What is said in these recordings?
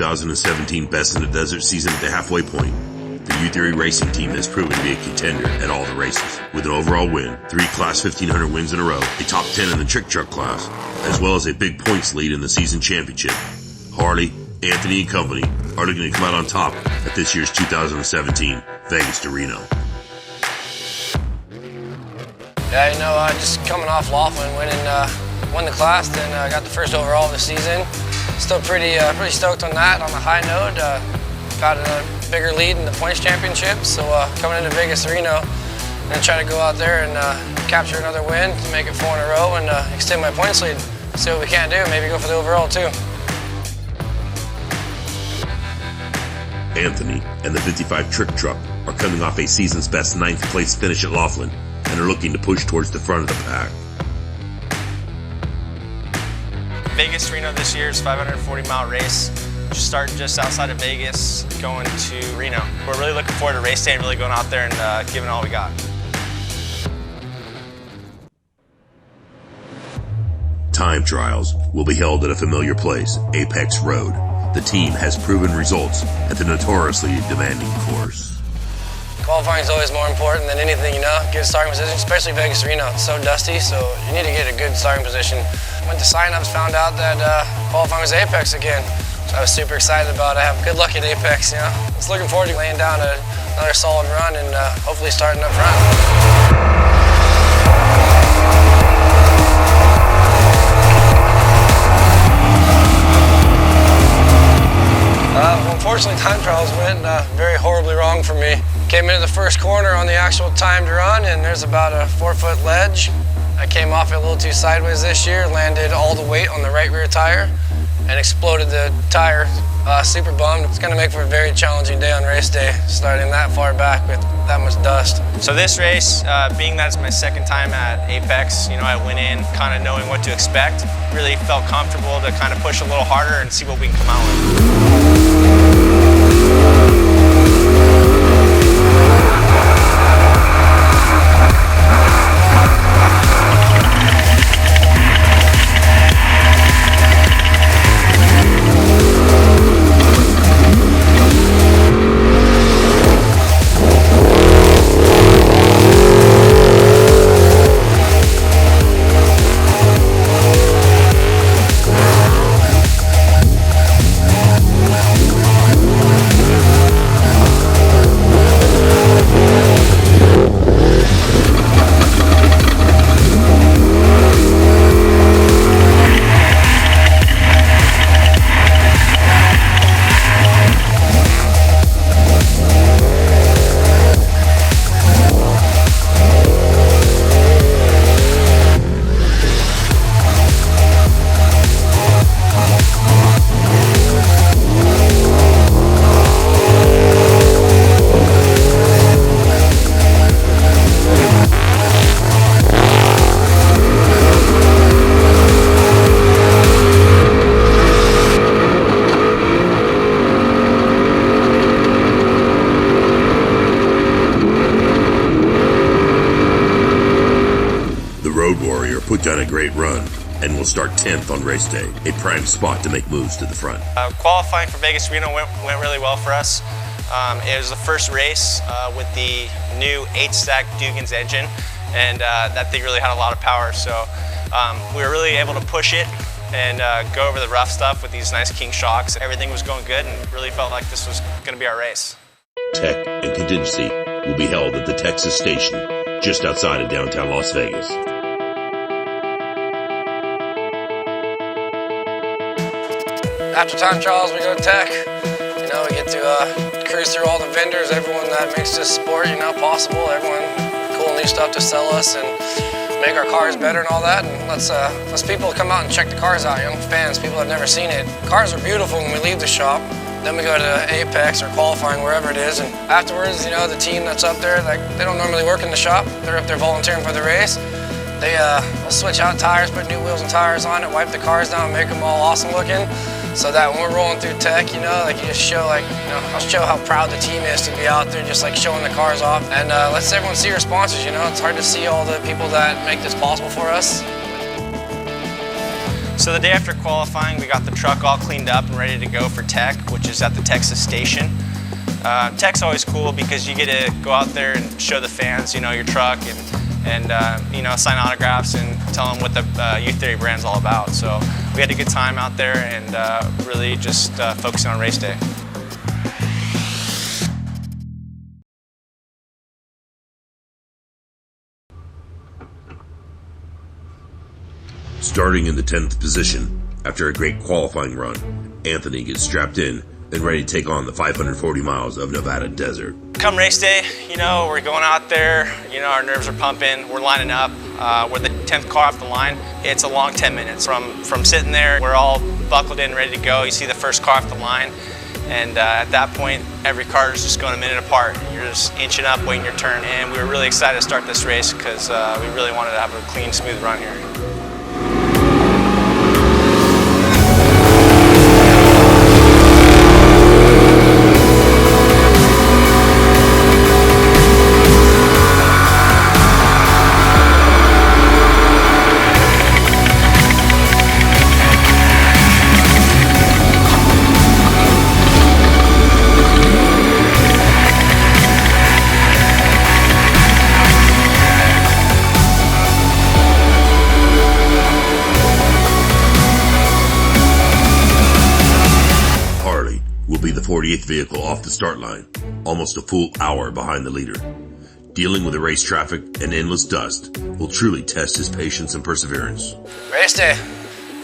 2017 Best in the Desert season at the halfway point, the Youtheory Racing team has proven to be a contender at all the races. With an overall win, 3 Class 1500 wins in a row, a top 10 in the trick truck class, as well as a big points lead in the season championship, Harley, Anthony, and company are looking to come out on top at this year's 2017 Vegas to Reno. Yeah, just coming off Laughlin, won the class, then got the first overall of the season. Still pretty stoked on that. On a high note, got a bigger lead in the points championship. So coming into Vegas to Reno, I'm gonna try to go out there and capture another win to make it 4 in a row and extend my points lead. See what we can do. Maybe go for the overall too. Anthony and the 55 trick truck are coming off a season's best 9th place finish at Laughlin and are looking to push towards the front of the pack. Vegas to Reno this year's 540-mile race. Just starting just outside of Vegas, going to Reno. We're really looking forward to race day and really going out there and giving all we got. Time trials will be held at a familiar place, Apex Road. The team has proven results at the notoriously demanding course. Qualifying is always more important than anything, Good starting position, especially Vegas to Reno. It's so dusty, so you need to get a good starting position. Went to sign-ups, found out that qualifying was Apex again. So I was super excited about it. I have good luck at Apex, Just looking forward to laying down another solid run and hopefully starting up front. Unfortunately, time trials went very horribly wrong for me. Came into the first corner on the actual timed run, and there's about a 4-foot ledge. I came off it a little too sideways this year, landed all the weight on the right rear tire, and exploded the tire. Super bummed. It's going to make for a very challenging day on race day, starting that far back with that much dust. So this race, being that it's my second time at Apex, I went in kind of knowing what to expect. Really felt comfortable to kind of push a little harder and see what we can come out with. Put down a great run and will start 10th on race day, a prime spot to make moves to the front. Qualifying for Vegas Reno went really well for us. It was the first race with the new 8-stack Dugan's engine, and that thing really had a lot of power. So we were really able to push it and go over the rough stuff with these nice king shocks. Everything was going good and really felt like this was going to be our race. Tech and contingency will be held at the Texas station just outside of downtown Las Vegas. After time trials, we go to tech. We get to cruise through all the vendors, everyone that makes this sport, possible. Everyone, cool new stuff to sell us and make our cars better and all that. And let's people come out and check the cars out. Fans, people that have never seen it. Cars are beautiful when we leave the shop. Then we go to Apex or qualifying, wherever it is. And afterwards, the team that's up there, they don't normally work in the shop. They're up there volunteering for the race. They'll switch out tires, put new wheels and tires on it, wipe the cars down, make them all awesome looking. So that when we're rolling through tech, you just show I'll show how proud the team is to be out there, just showing the cars off. And let's everyone see our sponsors, It's hard to see all the people that make this possible for us. So the day after qualifying, we got the truck all cleaned up and ready to go for tech, which is at the Texas station. Tech's always cool because you get to go out there and show the fans, you know, your truck and you know, sign autographs and tell them what the Youtheory brand's all about. So we had a good time out there and really just focusing on race day. Starting in the 10th position, after a great qualifying run, Anthony gets strapped in and ready to take on the 540 miles of Nevada desert. Come race day, you know, we're going out there, you know, our nerves are pumping, we're lining up, we're the 10th car off the line. It's a long 10 minutes. From sitting there, we're all buckled in, ready to go. You see the first car off the line, and at that point, every car is just going a minute apart. You're just inching up, waiting your turn, and we were really excited to start this race because we really wanted to have a clean, smooth run here. Will be the 48th vehicle off the start line, almost a full hour behind the leader. Dealing with the race traffic and endless dust will truly test his patience and perseverance. Race day.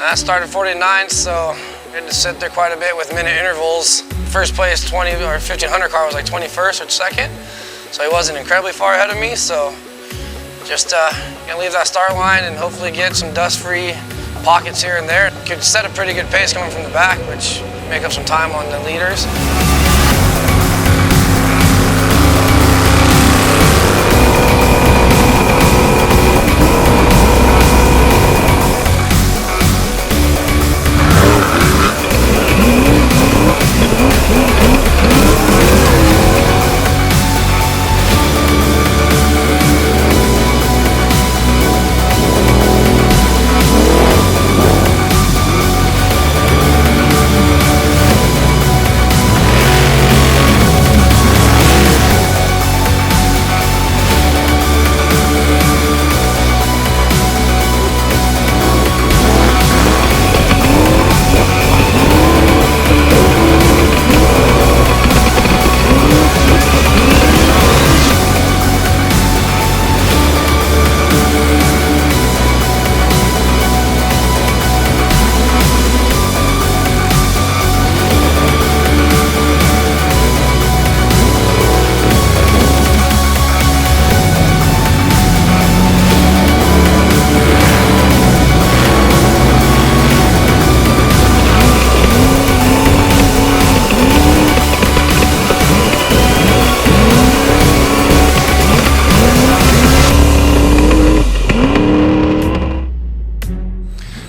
I started 49th, so we had to sit there quite a bit with minute intervals. First place 20 or 1500 car was like 21st or 2nd, so he wasn't incredibly far ahead of me. So just gonna leave that start line and hopefully get some dust-free pockets here and there. Could set a pretty good pace coming from the back, which make up some time on the leaders.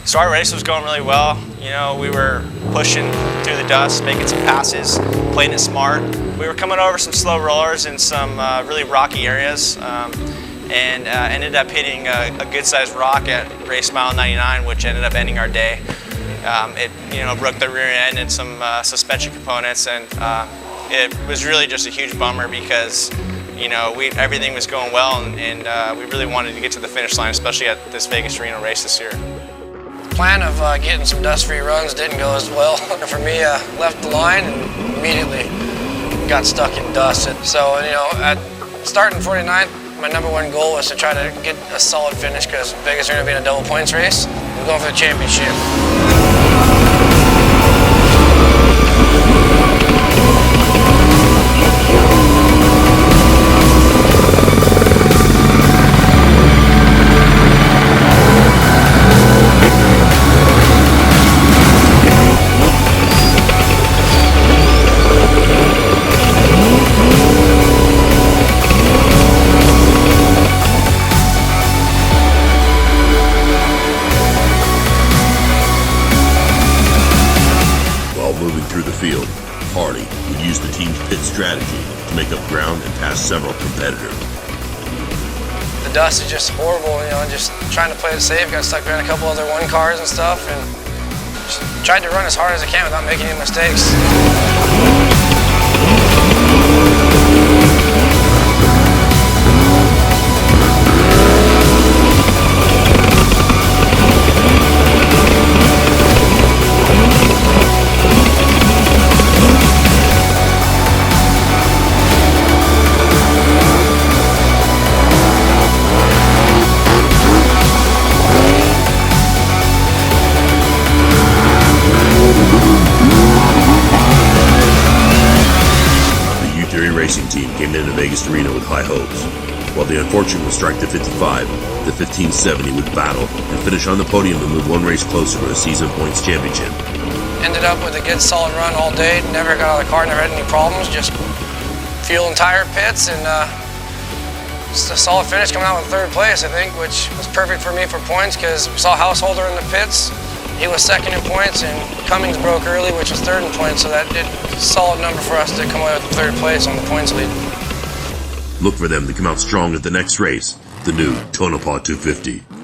So our race was going really well. You know, we were pushing through the dust, making some passes, playing it smart. We were coming over some slow rollers in some really rocky areas, and ended up hitting a good-sized rock at race mile 99, which ended up ending our day. It, you know, broke the rear end and some suspension components, and it was really just a huge bummer because, you know, everything was going well, and we really wanted to get to the finish line, especially at this Vegas Reno race this year. The plan of getting some dust-free runs didn't go as well. For me, left the line and immediately got stuck in dust. So, you know, at starting 49th, my #1 goal was to try to get a solid finish because Vegas Reno being a double points race, we're going for the championship. field, Harley would use the team's pit strategy to make up ground and pass several competitors. The dust is just horrible, you know, just trying to play it safe. Got stuck behind a couple other 1 cars and stuff, and just tried to run as hard as I can without making any mistakes. Racing team came into Vegas to Reno with high hopes. While the unfortunate would strike the 55, the 1570 would battle and finish on the podium to move 1 race closer to a season points championship. Ended up with a good solid run all day, never got out of the car, never had any problems, just fuel and tire pits, and just a solid finish coming out in 3rd place, I think, which was perfect for me for points because we saw Householder in the pits. He was 2nd in points, and Cummings broke early, which was 3rd in points, so that did a solid number for us to come away with 3rd place on the points lead. Look for them to come out strong at the next race, the new Tonopah 250.